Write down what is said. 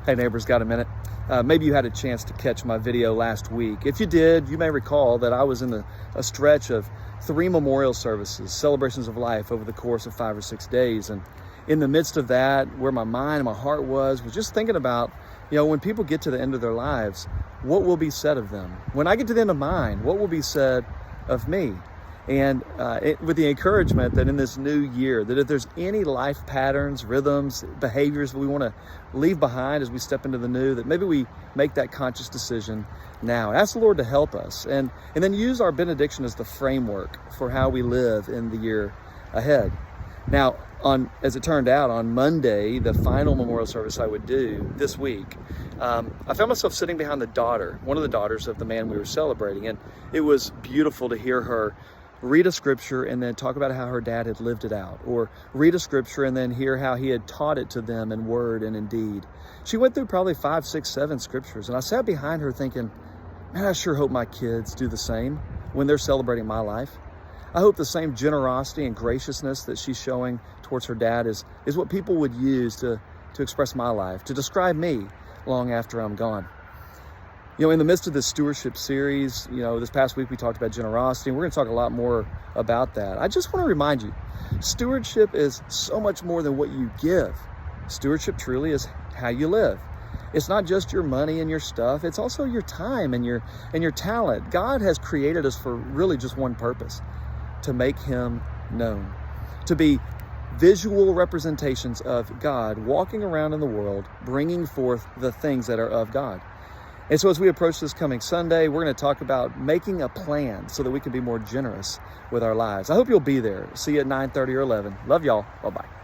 Hey neighbors, got a minute? Maybe you had a chance to catch my video last week. If you did, you may recall that I was in a stretch of 3 memorial services, celebrations of life over the course of 5 or 6 days. And in the midst of that, where my mind and my heart was just thinking about, when people get to the end of their lives, what will be said of them? When I get to the end of mine, what will be said of me? And with the encouragement that in this new year, that if there's any life patterns, rhythms, behaviors that we want to leave behind as we step into the new, that maybe we make that conscious decision now. Ask the Lord to help us, and then use our benediction as the framework for how we live in the year ahead. Now, as it turned out, on Monday, the final memorial service I would do this week, I found myself sitting behind one of the daughters of the man we were celebrating, and it was beautiful to hear her read a scripture and then talk about how her dad had lived it out, or read a scripture and then hear how he had taught it to them in word and in deed. She went through probably 5, 6, 7 scriptures, and I sat behind her thinking, man, I sure hope my kids do the same when they're celebrating my life. I hope the same generosity and graciousness that she's showing towards her dad is what people would use to express my life, to describe me long after I'm gone. In the midst of this stewardship series, this past week we talked about generosity, and we're going to talk a lot more about that. I just want to remind you, stewardship is so much more than what you give. Stewardship truly is how you live. It's not just your money and your stuff, it's also your time and your talent. God has created us for really just one purpose: to make Him known, to be visual representations of God walking around in the world, bringing forth the things that are of God. And so as we approach this coming Sunday, we're going to talk about making a plan so that we can be more generous with our lives. I hope you'll be there. See you at 9:30 or 11. Love y'all. Bye-bye.